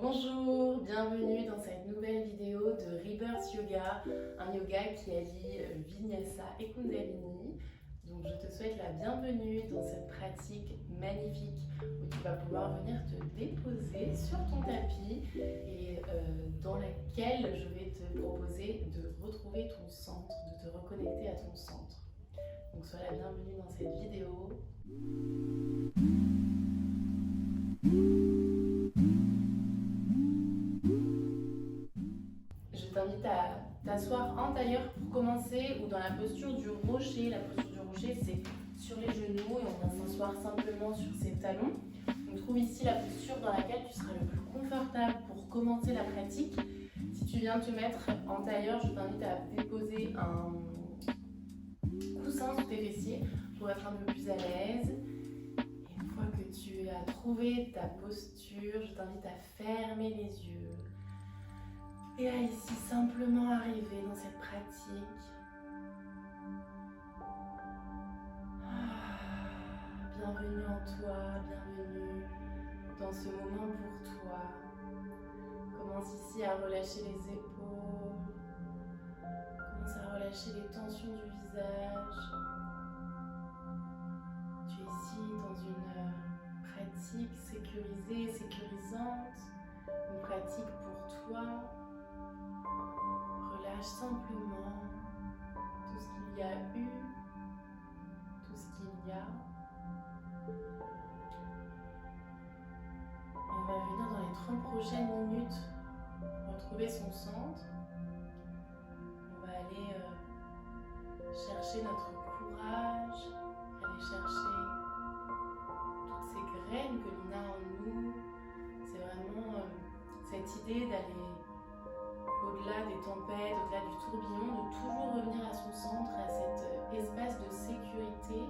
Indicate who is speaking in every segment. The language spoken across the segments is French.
Speaker 1: Bonjour, bienvenue dans cette nouvelle vidéo de Rebirth Yoga, un yoga qui allie Vinyasa et Kundalini. Donc je te souhaite la bienvenue dans cette pratique magnifique où tu vas pouvoir venir te déposer sur ton tapis et dans laquelle je vais te proposer de retrouver ton centre, de te reconnecter à ton centre. Donc sois la bienvenue dans cette vidéo. Je t'invite à t'asseoir en tailleur pour commencer ou dans la posture du rocher. La posture du rocher, c'est sur les genoux et on vient s'asseoir simplement sur ses talons. Donc trouve ici la posture dans laquelle tu seras le plus confortable pour commencer la pratique. Si tu viens te mettre en tailleur, je t'invite à déposer un coussin sous tes fessiers pour être un peu plus à l'aise. Et une fois que tu as trouvé ta posture, je t'invite à fermer les yeux. Et à ici simplement arriver dans cette pratique. Bienvenue en toi, bienvenue dans ce moment pour toi. Commence ici à relâcher les épaules. Commence à relâcher les tensions du visage. Tu es ici dans une pratique sécurisée, sécurisante. Une pratique pour toi. Relâche simplement tout ce qu'il y a eu, tout ce qu'il y a. Et on va venir dans les 30 prochaines minutes retrouver son centre. On va aller chercher notre courage, aller chercher toutes ces graines que l'on a en nous. C'est vraiment cette idée d'aller au-delà des tempêtes, au-delà du tourbillon, de toujours revenir à son centre, à cet espace de sécurité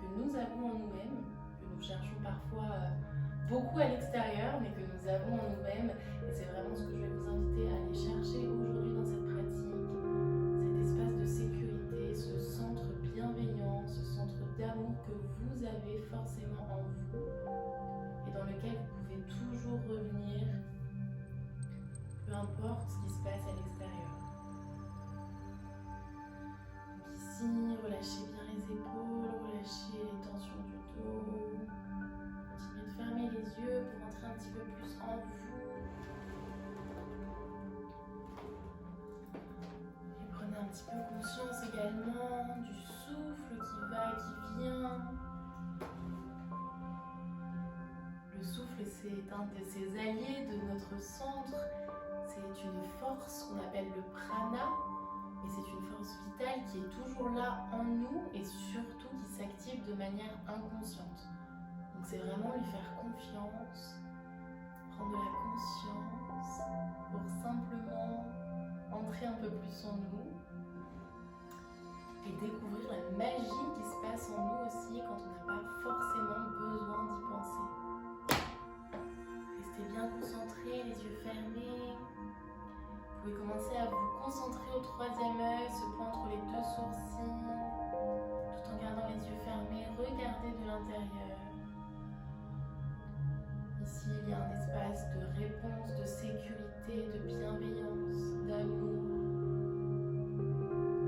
Speaker 1: que nous avons en nous-mêmes, que nous cherchons parfois beaucoup à l'extérieur, mais que nous avons en nous-mêmes. Et c'est vraiment ce que je vais vous inviter à aller chercher aujourd'hui dans cette pratique, cet espace de sécurité, ce centre bienveillant, ce centre d'amour que vous avez forcément en vous et dans lequel vous pouvez toujours revenir. Peu importe ce qui se passe à l'extérieur. Donc ici, relâchez bien les épaules, relâchez les tensions du dos. Continuez de fermer les yeux pour entrer un petit peu plus en vous. Et prenez un petit peu conscience également du souffle qui va et qui vient. Le souffle, c'est un de ces alliés de notre centre. C'est une force qu'on appelle le prana, et c'est une force vitale qui est toujours là en nous et surtout qui s'active de manière inconsciente. Donc c'est vraiment lui faire confiance, prendre de la conscience pour simplement entrer un peu plus en nous et découvrir la magie qui se passe en nous aussi quand on n'a pas forcément besoin d'y penser. Restez bien concentrés, les yeux fermés. Vous pouvez commencer à vous concentrer au troisième œil, ce point entre les deux sourcils, tout en gardant les yeux fermés. Regardez de l'intérieur. Ici, il y a un espace de réponse, de sécurité, de bienveillance, d'amour,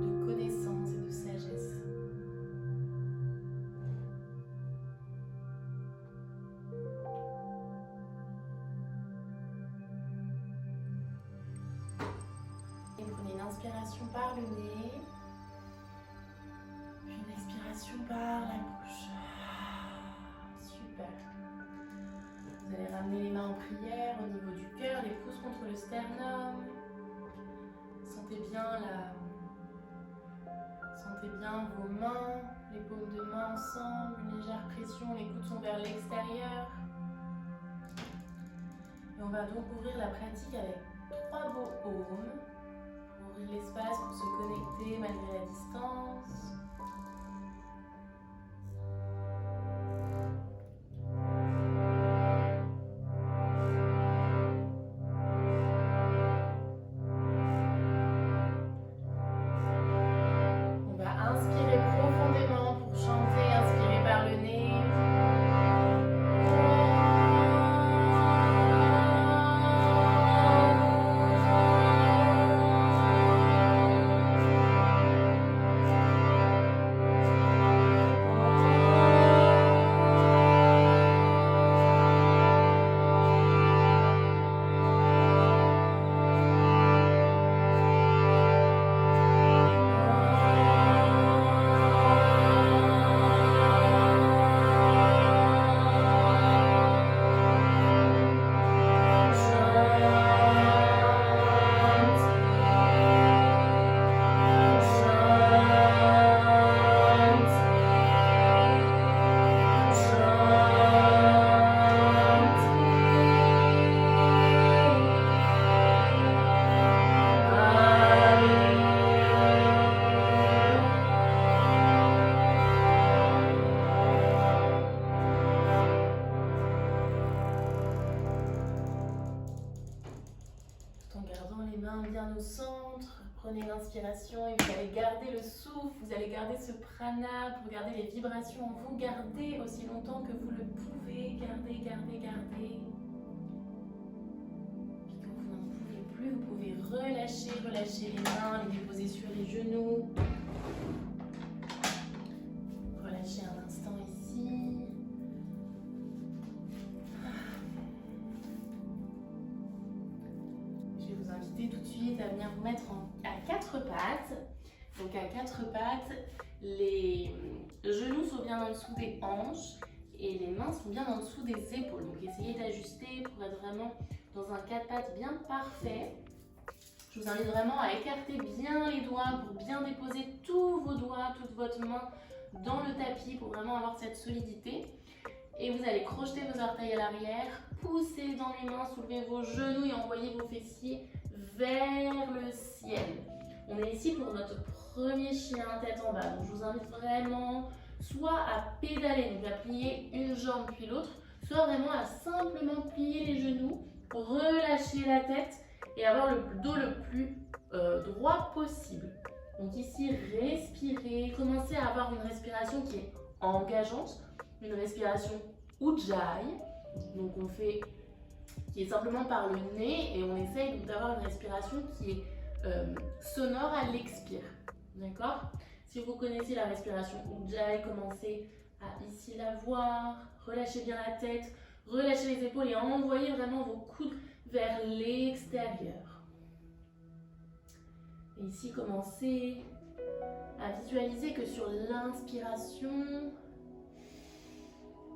Speaker 1: de connaissance et de sagesse. Prenez une inspiration par le nez, puis une expiration par la bouche. Super. Vous allez ramener les mains en prière au niveau du cœur, les pouces contre le sternum. Sentez bien vos mains, les paumes de main ensemble, une légère pression, les coudes sont vers l'extérieur. Et on va donc ouvrir la pratique avec 3 beaux aumes. Ouvrir l'espace pour se connecter malgré la distance. On va inspirer profondément pour chanter, inspirer par le nez. mains bien au centre. Prenez l'inspiration et vous allez garder le souffle, vous allez garder ce prana pour garder les vibrations en vous. Gardez aussi longtemps que vous le pouvez. Gardez, gardez, gardez. Puis quand vous n'en pouvez plus, vous pouvez relâcher les mains, les déposer sur les genoux. Relâchez un instant ici. Je vais vous inviter tout de suite à venir vous mettre à quatre pattes. Donc à quatre pattes, les genoux sont bien en dessous des hanches et les mains sont bien en dessous des épaules. Donc essayez d'ajuster pour être vraiment dans un quatre pattes bien parfait. Je vous invite vraiment à écarter bien les doigts pour bien déposer tous vos doigts, toute votre main dans le tapis pour vraiment avoir cette solidité. Et vous allez crocheter vos orteils à l'arrière, pousser dans les mains, soulever vos genoux et envoyer vos fessiers vers le ciel. On est ici pour notre premier chien tête en bas. Donc je vous invite vraiment soit à pédaler, donc à plier une jambe puis l'autre, soit vraiment à simplement plier les genoux, relâcher la tête et avoir le dos le plus droit possible. Donc ici, respirez, commencez à avoir une respiration qui est engageante, une respiration Ujjayi. Donc on fait, qui est simplement par le nez et on essaye d'avoir une respiration qui est sonore à l'expire. D'accord? Si vous connaissez la respiration Ujjayi, commencez à ici la voir, relâchez bien la tête, relâchez les épaules et envoyez vraiment vos coudes vers l'extérieur. Et ici, commencez à visualiser que sur l'inspiration,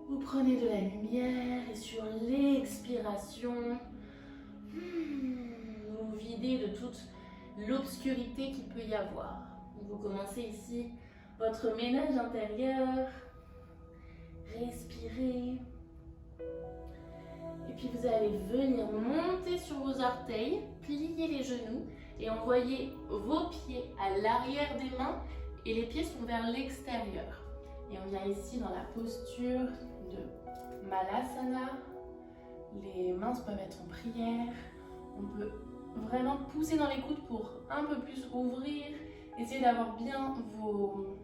Speaker 1: vous prenez de la lumière et sur l'expiration, vous vous videz de toute l'obscurité qu'il peut y avoir. Donc vous commencez ici votre ménage intérieur, respirez. Et puis vous allez venir monter sur vos orteils, plier les genoux et envoyer vos pieds à l'arrière des mains et les pieds sont vers l'extérieur. Et on vient ici dans la posture de Malasana. Les mains peuvent être en prière. On peut vraiment pousser dans les coudes pour un peu plus ouvrir. Essayez d'avoir bien vos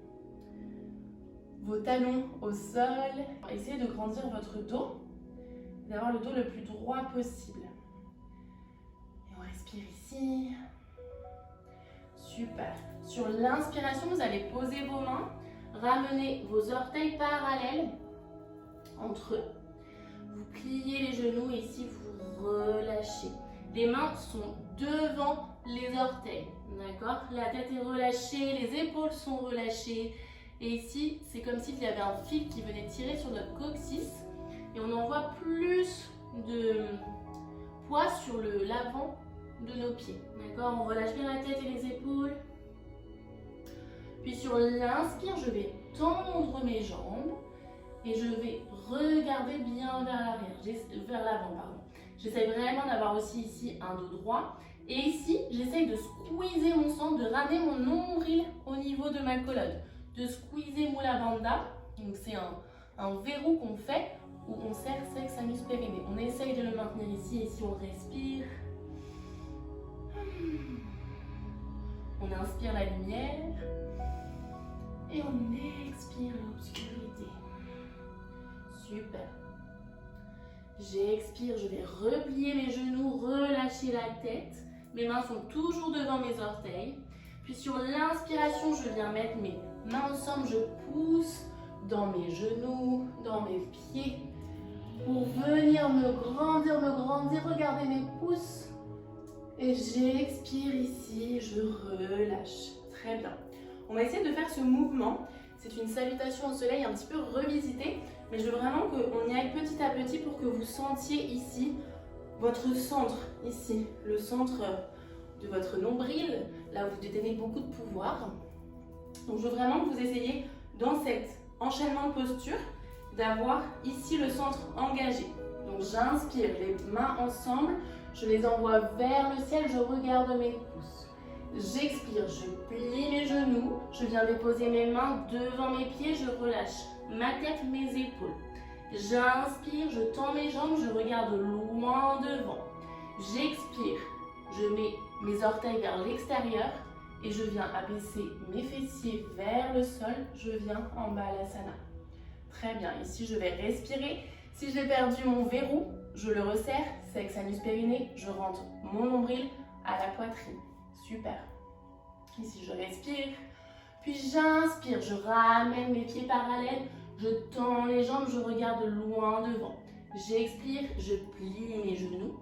Speaker 1: talons au sol. Essayez de grandir votre dos, d'avoir le dos le plus droit possible. Et on respire ici. Super. Sur l'inspiration, vous allez poser vos mains, ramener vos orteils parallèles entre eux. Vous pliez les genoux et ici vous relâchez. Les mains sont devant les orteils, d'accord? La tête est relâchée, les épaules sont relâchées. Et ici, c'est comme s'il y avait un fil qui venait tirer sur notre coccyx. Et on envoie plus de poids sur l'avant de nos pieds, d'accord? On relâche bien la tête et les épaules. Puis sur l'inspire, je vais tendre mes jambes et je vais regarder bien vers l'arrière, vers l'avant, pardon. J'essaye vraiment d'avoir aussi ici un dos droit. Et ici, j'essaye de squeezer mon centre, de ramener mon nombril au niveau de ma colonne, de squeezer Mula Bandha. Donc c'est un verrou qu'on fait où on serre sexe, anus, périnée. On essaye de le maintenir ici et ici on respire. On inspire la lumière et on expire l'obscurité. Super. J'expire, je vais replier mes genoux, relâcher la tête. Mes mains sont toujours devant mes orteils. Puis sur l'inspiration, je viens mettre mes mains ensemble, je pousse dans mes genoux, dans mes pieds pour venir me grandir, regardez mes pouces. Et j'expire ici, je relâche. Très bien. On va essayer de faire ce mouvement. C'est une salutation au soleil un petit peu revisitée, mais je veux vraiment qu'on y aille petit à petit pour que vous sentiez ici votre centre, ici, le centre de votre nombril, là où vous détenez beaucoup de pouvoir. Donc je veux vraiment que vous essayiez dans cet enchaînement de posture d'avoir ici le centre engagé. Donc j'inspire, les mains ensemble, je les envoie vers le ciel, je regarde mes pouces. J'expire, je plie mes genoux, je viens déposer mes mains devant mes pieds, je relâche ma tête, mes épaules. J'inspire, je tends mes jambes, je regarde loin devant. J'expire, Je mets mes orteils vers l'extérieur et je viens abaisser mes fessiers vers le sol. Je viens en Balasana. Très bien. Ici, je vais respirer. Si j'ai perdu mon verrou, je le resserre. Sexe, anus, périnée. Je rentre mon nombril à la poitrine. Super. Ici, je respire. Puis j'inspire. Je ramène mes pieds parallèles. Je tends les jambes. Je regarde loin devant. J'expire. Je plie mes genoux.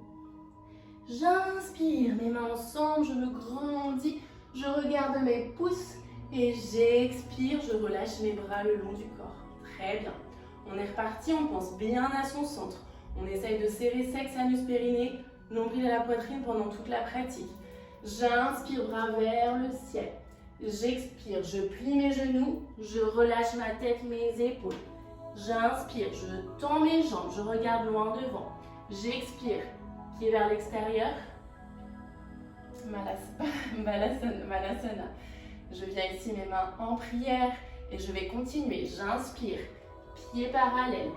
Speaker 1: J'inspire. Mes mains ensemble. Je me grandis. Je regarde mes pouces. Et j'expire. Je relâche mes bras le long du corps. Très bien. On est reparti. On pense bien à son centre. On essaye de serrer sexe, anus, périnée, nombril à la poitrine pendant toute la pratique. J'inspire, bras vers le ciel. J'expire, je plie mes genoux, je relâche ma tête, mes épaules. J'inspire, je tends mes jambes, je regarde loin devant. J'expire, pied vers l'extérieur. Malasana. Je viens ici mes mains en prière et je vais continuer. J'inspire, pied parallèle.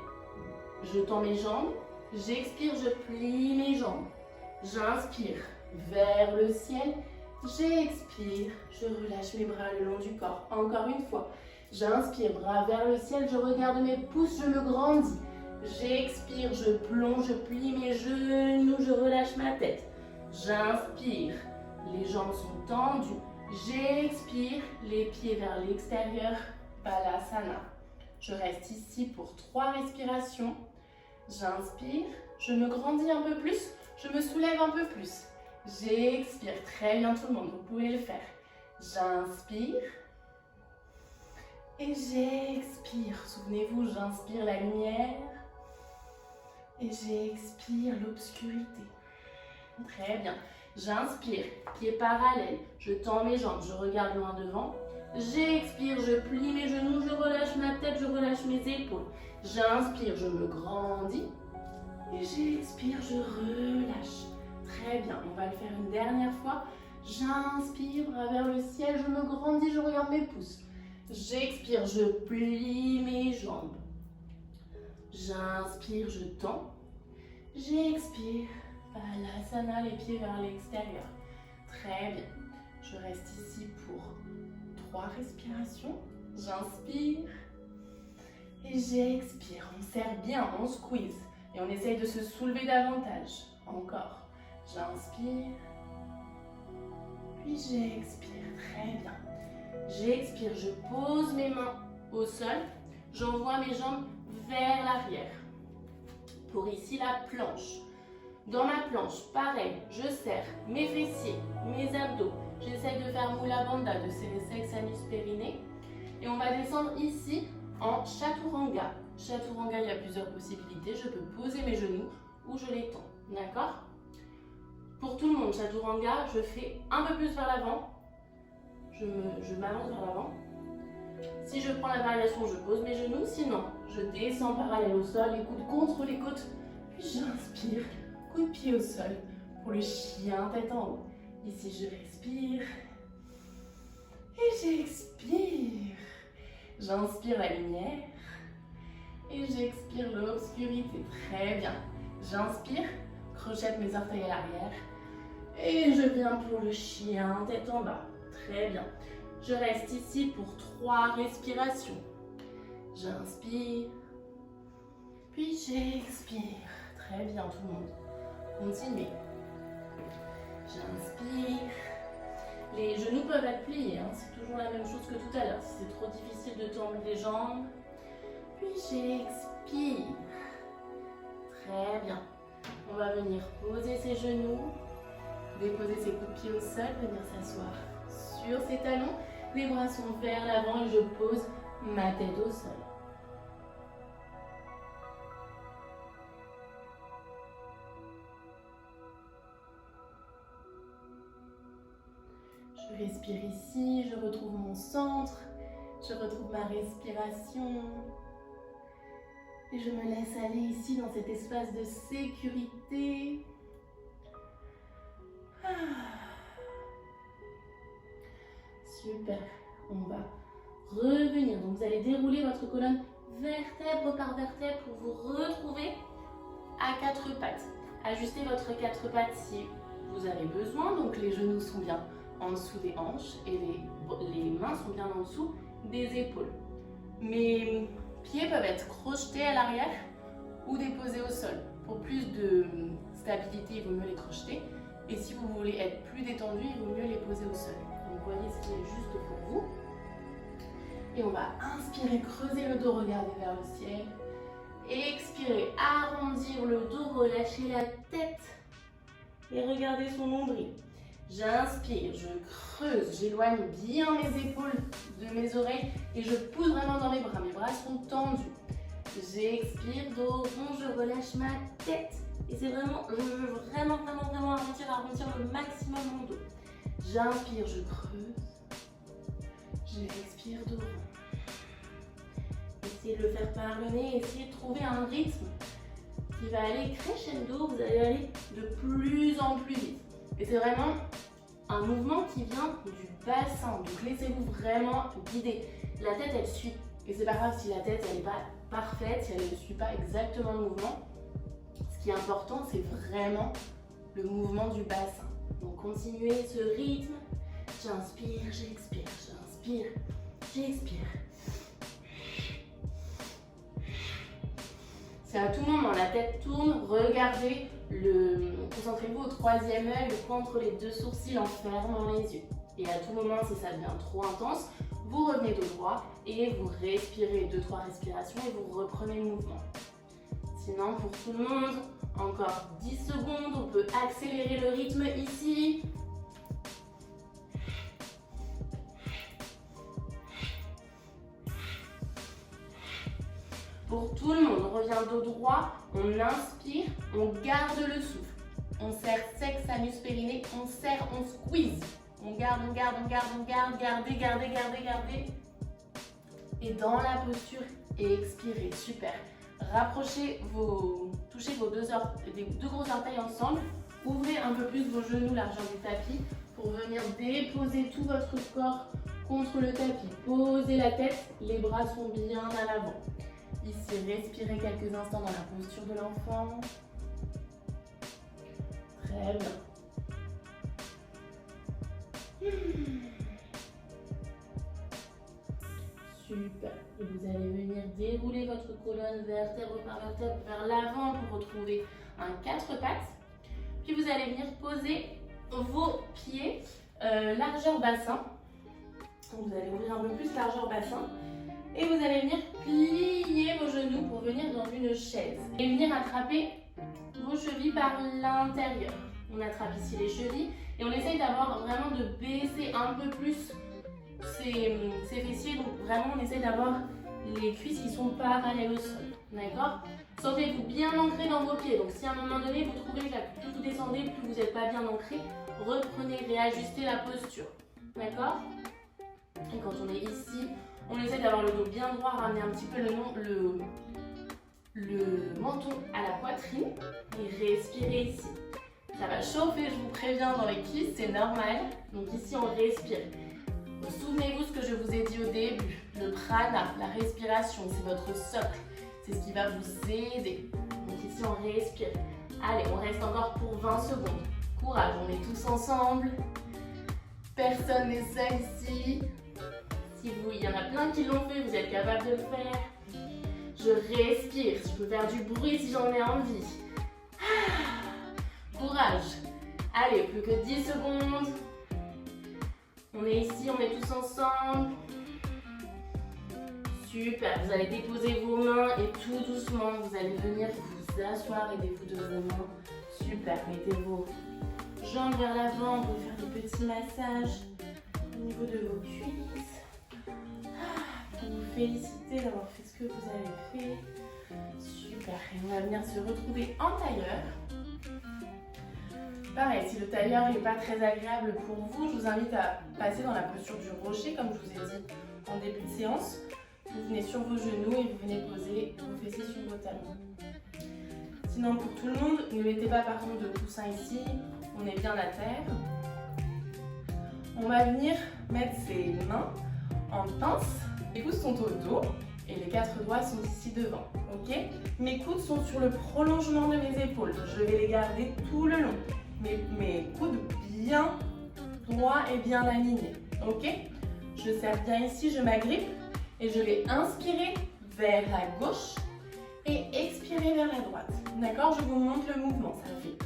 Speaker 1: Je tends mes jambes. J'expire, je plie mes jambes. J'inspire vers le ciel. J'expire, je relâche mes bras le long du corps. Encore une fois. J'inspire, bras vers le ciel. Je regarde mes pouces, je me grandis. J'expire, je plonge, je plie mes genoux, je relâche ma tête. J'inspire, les jambes sont tendues. J'expire, les pieds vers l'extérieur. Balasana. Je reste ici pour 3 respirations. J'inspire, je me grandis un peu plus, je me soulève un peu plus. J'expire, très bien tout le monde, vous pouvez le faire. J'inspire et j'expire. Souvenez-vous, j'inspire la lumière et j'expire l'obscurité. Très bien. J'inspire, pied parallèle, je tends mes jambes, je regarde loin devant. J'expire, je plie mes genoux, je relâche ma tête, je relâche mes épaules. J'inspire, je me grandis. Et j'expire, je relâche. Très bien, on va le faire une dernière fois. J'inspire, bras vers le ciel, je me grandis, je regarde mes pouces. J'expire, je plie mes jambes. J'inspire, je tends. J'expire, Balasana, les pieds vers l'extérieur. Très bien. Je reste ici pour 3 respirations. J'inspire et j'expire. On serre bien, on squeeze et on essaye de se soulever davantage. Encore. J'inspire, puis j'expire. Très bien. J'expire, je pose mes mains au sol. J'envoie mes jambes vers l'arrière. Pour ici la planche. Dans ma planche, pareil, je serre mes fessiers, mes abdos. J'essaye de faire Mula Bandha, de serrer sexe, anus, périnée. Et on va descendre ici en Chaturanga. Chaturanga, il y a plusieurs possibilités. Je peux poser mes genoux ou je les tends. D'accord? Pour tout le monde, Chaturanga, je fais un peu plus vers l'avant. Je m'avance vers l'avant. Si je prends la variation, je pose mes genoux. Sinon, je descends parallèle au sol, les coudes contre les côtes. Puis j'inspire, coup de pied au sol pour le chien tête en haut. Ici, je respire et j'expire. J'inspire la lumière et j'expire l'obscurité. Très bien. J'inspire, crochette mes orteils à l'arrière et je viens pour le chien tête en bas. Très bien. Je reste ici pour 3 respirations. J'inspire, puis j'expire. Très bien tout le monde. Continuez. J'inspire. Les genoux peuvent être pliés, hein. C'est toujours la même chose que tout à l'heure. Si c'est trop difficile de tendre les jambes. Puis j'expire. Très bien. On va venir poser ses genoux, déposer ses coups de pied au sol, venir s'asseoir sur ses talons. Les bras sont vers l'avant et je pose ma tête au sol. Je respire ici, je retrouve mon centre, je retrouve ma respiration. Et je me laisse aller ici dans cet espace de sécurité. Super. On va revenir. Donc vous allez dérouler votre colonne vertèbre par vertèbre pour vous retrouver à 4 pattes. Ajustez votre 4 pattes si vous avez besoin. Donc les genoux sont bien en dessous des hanches et les mains sont bien en dessous des épaules. Mes pieds peuvent être crochetés à l'arrière ou déposés au sol. Pour plus de stabilité, il vaut mieux les crocheter. Et si vous voulez être plus détendu, il vaut mieux les poser au sol. Donc voyez ce qui est juste pour vous. Et on va inspirer, creuser le dos, regarder vers le ciel. Expirer, arrondir le dos, relâcher la tête et regarder son nombril. J'inspire, je creuse, j'éloigne bien mes épaules de mes oreilles et je pousse vraiment dans mes bras. Mes bras sont tendus. J'expire, dos rond, je relâche ma tête. Et c'est vraiment, je veux vraiment arrondir le maximum mon dos. J'inspire, je creuse. J'expire, dos rond. Essayez de le faire par le nez, essayez de trouver un rythme qui va aller crescendo, vous allez aller de plus en plus vite. Et c'est vraiment un mouvement qui vient du bassin, donc laissez-vous vraiment guider. La tête, elle suit. Et c'est pas grave si la tête, elle n'est pas parfaite, si elle ne suit pas exactement le mouvement. Ce qui est important, c'est vraiment le mouvement du bassin. Donc continuez ce rythme. J'inspire, j'expire, j'inspire, j'expire. Si à tout moment la tête tourne, regardez, concentrez-vous au troisième œil, le point entre les deux sourcils en fermant les yeux. Et à tout moment, si ça devient trop intense, vous revenez dos droit et vous respirez 2-3 respirations et vous reprenez le mouvement. Sinon, pour tout le monde, encore 10 secondes, on peut accélérer le rythme ici. Pour tout le monde, on revient dos droit, on inspire, on garde le souffle. On serre sexe, anus, périnée, on serre, on squeeze. On garde, gardez. Et dans la posture, expirez, super. Rapprochez touchez vos deux gros orteils ensemble. Ouvrez un peu plus vos genoux largeur du tapis pour venir déposer tout votre corps contre le tapis. Posez la tête, les bras sont bien à l'avant. Ici, respirez quelques instants dans la posture de l'enfant. Très bien. Super. Et vous allez venir dérouler votre colonne vertèbre par vertèbre vers l'avant pour retrouver un 4 pattes. Puis vous allez venir poser vos pieds largeur bassin. Vous allez ouvrir un peu plus largeur bassin. Et vous allez venir plier vos genoux pour venir dans une chaise. Et venir attraper vos chevilles par l'intérieur. On attrape ici les chevilles et on essaye d'avoir vraiment de baisser un peu plus ses fessiers. Donc vraiment on essaye d'avoir les cuisses qui sont parallèles au sol. D'accord? Sentez-vous bien ancré dans vos pieds. Donc si à un moment donné vous trouvez que plus vous descendez, plus vous n'êtes pas bien ancré, reprenez, réajustez la posture. D'accord? Et quand on est ici, on essaie d'avoir le dos bien droit, ramener un petit peu le menton à la poitrine et respirer ici. Ça va chauffer, je vous préviens, dans les cuisses, c'est normal. Donc ici, on respire. Souvenez-vous ce que je vous ai dit au début. Le prana, la respiration, c'est votre socle. C'est ce qui va vous aider. Donc ici, on respire. Allez, on reste encore pour 20 secondes. Courage, on est tous ensemble. Personne n'est seul ici. Si il y en a plein qui l'ont fait, vous êtes capable de le faire. Je respire, je peux faire du bruit si j'en ai envie. Courage. Allez, plus que 10 secondes. On est ici, on est tous ensemble. Super, vous allez déposer vos mains et tout doucement, vous allez venir vous asseoir, aidez-vous de vos mains. Super, mettez vos jambes vers l'avant, vous faire des petits massages au niveau de vos cuisses. Pour vous féliciter d'avoir fait ce que vous avez fait. Super, et on va venir se retrouver en tailleur. Pareil, si le tailleur n'est pas très agréable pour vous, je vous invite à passer dans la posture du rocher, comme je vous ai dit en début de séance. Vous venez sur vos genoux et vous venez poser vos fessiers sur vos talons. Sinon, pour tout le monde, ne mettez pas par contre de coussin ici, on est bien à terre. On va venir mettre ses mains en pince. Les coudes sont au dos et les 4 doigts sont ici devant. Ok? Mes coudes sont sur le prolongement de mes épaules. Je vais les garder tout le long. mes coudes bien droits et bien alignés. Ok? Je serre bien ici, je m'agrippe et je vais inspirer vers la gauche et expirer vers la droite. D'accord? Je vous montre le mouvement. Ça fait.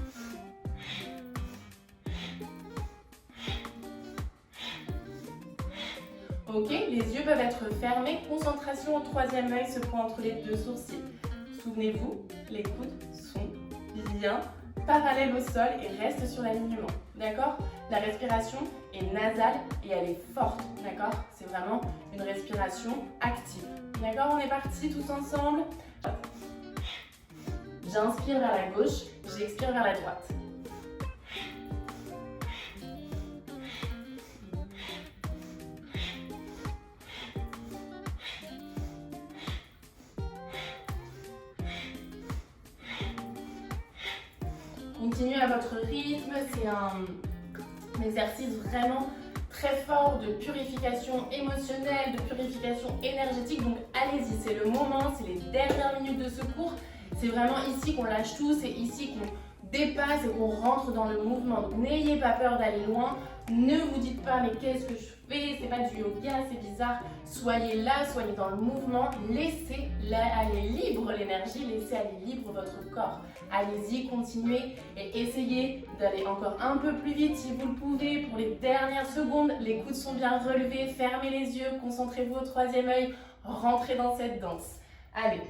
Speaker 1: Ok, les yeux peuvent être fermés. Concentration au troisième œil, ce point entre les deux sourcils. Souvenez-vous, les coudes sont bien parallèles au sol et restent sur l'alignement. D'accord? La respiration est nasale et elle est forte. D'accord? C'est vraiment une respiration active. D'accord? On est parti tous ensemble. J'inspire vers la gauche, j'expire vers la droite. Continuez à votre rythme, c'est un exercice vraiment très fort de purification émotionnelle, de purification énergétique. Donc allez-y, c'est le moment, c'est les dernières minutes de ce cours. C'est vraiment ici qu'on lâche tout, c'est ici qu'on dépasse et qu'on rentre dans le mouvement. Donc n'ayez pas peur d'aller loin, ne vous dites pas mais qu'est-ce que je fais, c'est pas du yoga, c'est bizarre. Soyez là, soyez dans le mouvement, laissez aller libre l'énergie, laissez aller libre votre corps. Allez-y, continuez et essayez d'aller encore un peu plus vite si vous le pouvez. Pour les dernières secondes, les coudes sont bien relevés, fermez les yeux, concentrez-vous au troisième œil, rentrez dans cette danse. Allez,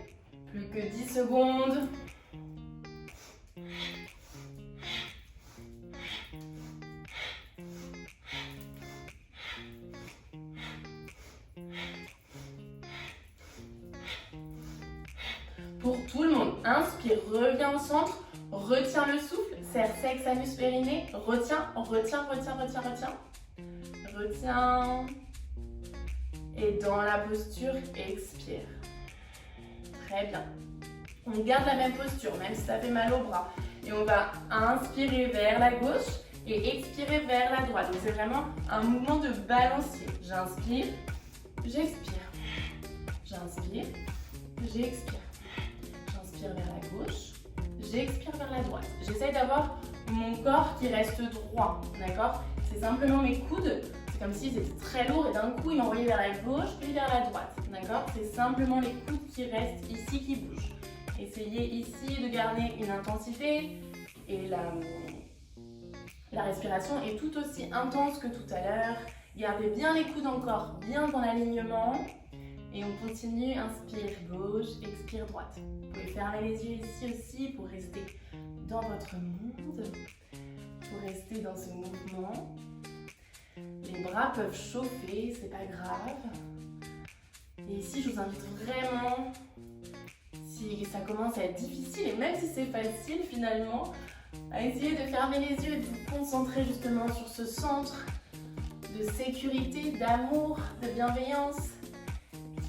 Speaker 1: plus que 10 secondes. Pour tout le monde, inspire, reviens au centre, retiens le souffle, serre sexe, anus, périnée, retiens, retiens. Retiens. Et dans la posture, expire. Très bien. On garde la même posture, même si ça fait mal au bras. Et on va inspirer vers la gauche et expirer vers la droite. Donc c'est vraiment un mouvement de balancier. J'inspire, j'expire. J'inspire, j'expire. J'inspire vers la gauche, j'expire vers la droite. J'essaye d'avoir mon corps qui reste droit, d'accord? C'est simplement mes coudes, c'est comme s'ils étaient très lourds et d'un coup ils m'envoyaient vers la gauche puis vers la droite, d'accord? C'est simplement les coudes qui restent ici qui bougent. Essayez ici de garder une intensité et la respiration est tout aussi intense que tout à l'heure. Gardez bien les coudes encore bien dans l'alignement. Et on continue, inspire gauche, expire droite. Vous pouvez fermer les yeux ici aussi pour rester dans votre monde, pour rester dans ce mouvement. Les bras peuvent chauffer, c'est pas grave. Et ici, je vous invite vraiment, si ça commence à être difficile, et même si c'est facile finalement, à essayer de fermer les yeux et de vous concentrer justement sur ce centre de sécurité, d'amour, de bienveillance.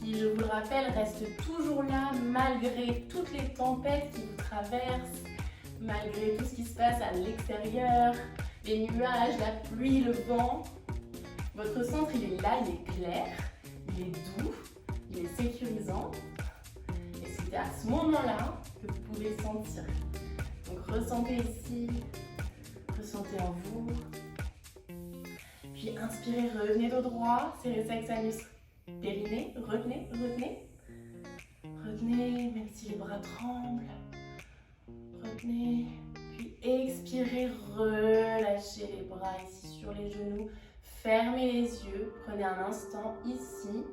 Speaker 1: Qui, je vous le rappelle, reste toujours là malgré toutes les tempêtes qui vous traversent, malgré tout ce qui se passe à l'extérieur, les nuages, la pluie, le vent. Votre centre, il est là, il est clair, il est doux, il est sécurisant. Et c'est à ce moment-là que vous pouvez sentir. Donc ressentez ici, ressentez en vous. Puis inspirez, revenez dos droit, serrez sexe, anus. Périnée, retenez, retenez. Retenez, même si les bras tremblent. Retenez, puis expirez, relâchez les bras ici sur les genoux. Fermez les yeux, prenez un instant ici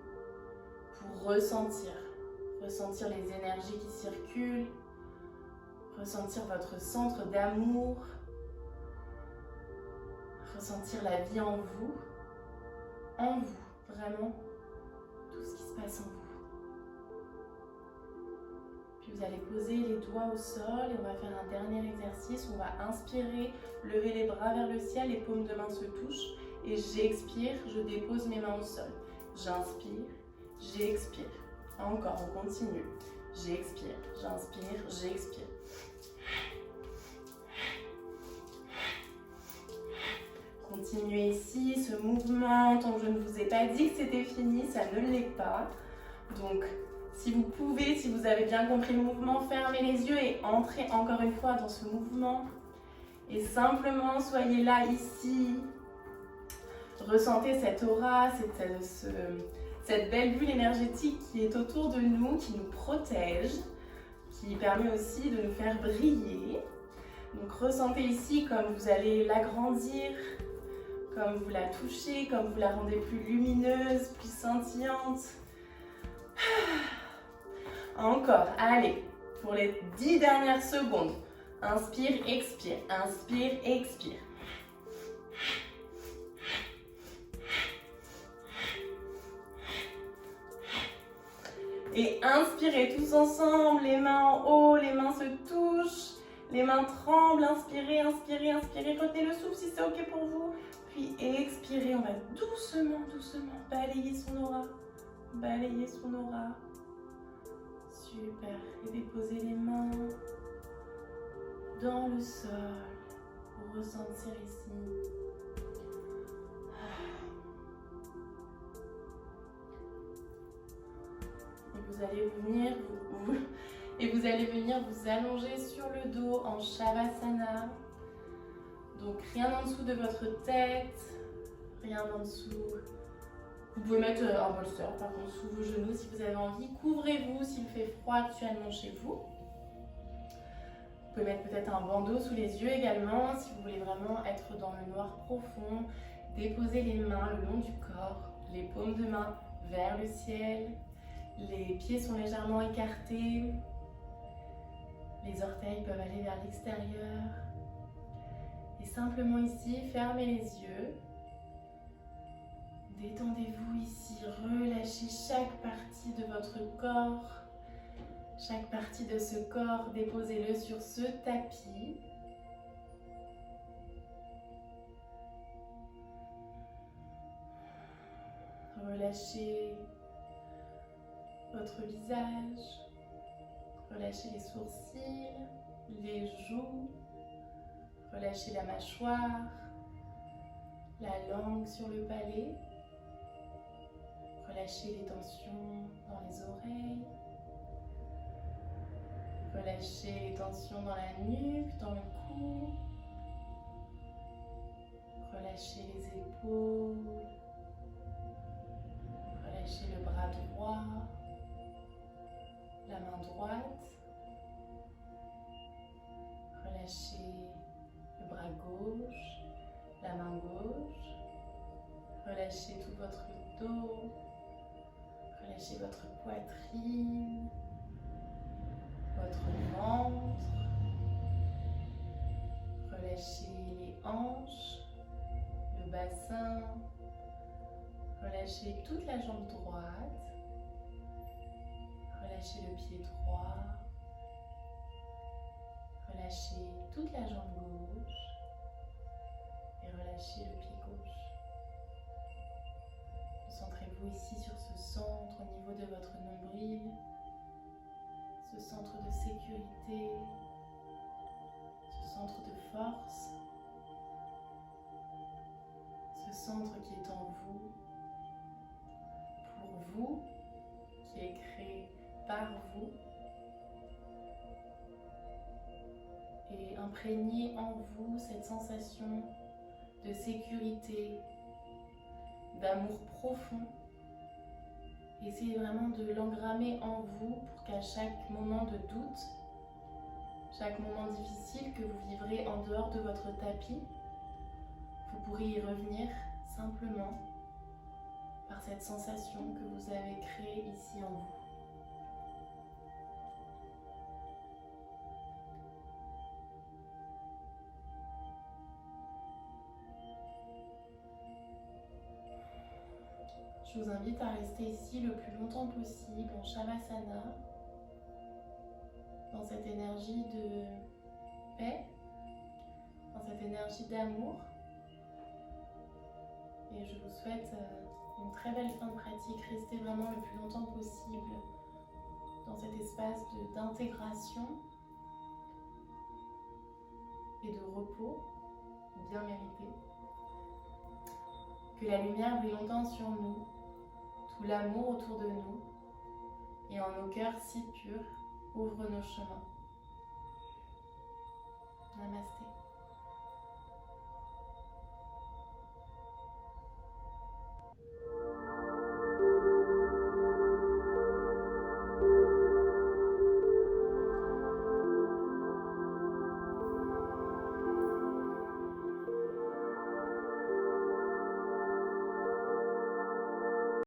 Speaker 1: pour ressentir les énergies qui circulent, ressentir votre centre d'amour, ressentir la vie en vous, vraiment. Tout ce qui se passe en vous. Puis vous allez poser les doigts au sol et on va faire un dernier exercice. On va inspirer, lever les bras vers le ciel, les paumes de main se touchent et j'expire, je dépose mes mains au sol. J'inspire, j'expire. Encore, on continue. J'expire, j'inspire, j'expire. Continuez ici ce mouvement, tant que je ne vous ai pas dit que c'était fini, ça ne l'est pas. Donc, si vous pouvez, si vous avez bien compris le mouvement, fermez les yeux et entrez encore une fois dans ce mouvement. Et simplement, soyez là, ici. Ressentez cette aura, cette belle bulle énergétique qui est autour de nous, qui nous protège, qui permet aussi de nous faire briller. Donc ressentez ici comme vous allez l'agrandir, comme vous la touchez, comme vous la rendez plus lumineuse, plus scintillante. Encore, allez, pour les 10 dernières secondes. Inspire, expire, inspire, expire. Et inspirez tous ensemble, les mains en haut, les mains se touchent, les mains tremblent. Inspirez, inspirez, inspirez, retenez le souffle si c'est ok pour vous. Puis expirez, on va doucement, doucement balayer son aura. Balayer son aura. Super. Et déposez les mains dans le sol pour ressentir ici. Et vous allez venir vous allonger sur le dos en Shavasana. Donc rien en dessous de votre tête, rien en dessous. Vous pouvez mettre un bolster par contre sous vos genoux si vous avez envie. Couvrez-vous s'il fait froid actuellement chez vous. Vous pouvez mettre peut-être un bandeau sous les yeux également si vous voulez vraiment être dans le noir profond. Déposez les mains le long du corps, les paumes de main vers le ciel. Les pieds sont légèrement écartés. Les orteils peuvent aller vers l'extérieur. Et simplement ici, fermez les yeux. Détendez-vous ici, relâchez chaque partie de votre corps. Chaque partie de ce corps, déposez-le sur ce tapis. Relâchez votre visage, relâchez les sourcils, les joues, relâchez la mâchoire, la langue sur le palais, relâchez les tensions dans les oreilles, relâchez les tensions dans la nuque, dans le cou, relâchez les épaules, relâchez le bras droit, la main droite, relâchez le bras gauche, la main gauche, relâchez tout votre dos, relâchez votre poitrine, votre ventre, relâchez les hanches, le bassin, relâchez toute la jambe droite. Relâchez le pied droit, relâchez toute la jambe gauche et relâchez le pied gauche. Concentrez-vous ici sur ce centre au niveau de votre nombril, ce centre de sécurité, ce centre de force, ce centre qui est en vous, pour vous, qui est créé par vous, et imprégnez en vous cette sensation de sécurité, d'amour profond. Essayez vraiment de l'engrammer en vous pour qu'à chaque moment de doute, chaque moment difficile que vous vivrez en dehors de votre tapis, vous pourrez y revenir simplement par cette sensation que vous avez créée ici en vous. Je vous invite à rester ici le plus longtemps possible en Shavasana, dans cette énergie de paix, dans cette énergie d'amour. Et je vous souhaite une très belle fin de pratique. Restez vraiment le plus longtemps possible dans cet espace d'intégration et de repos bien mérité. Que la lumière brille longtemps sur nous, tout l'amour autour de nous et en nos cœurs si purs ouvre nos chemins. Namasté.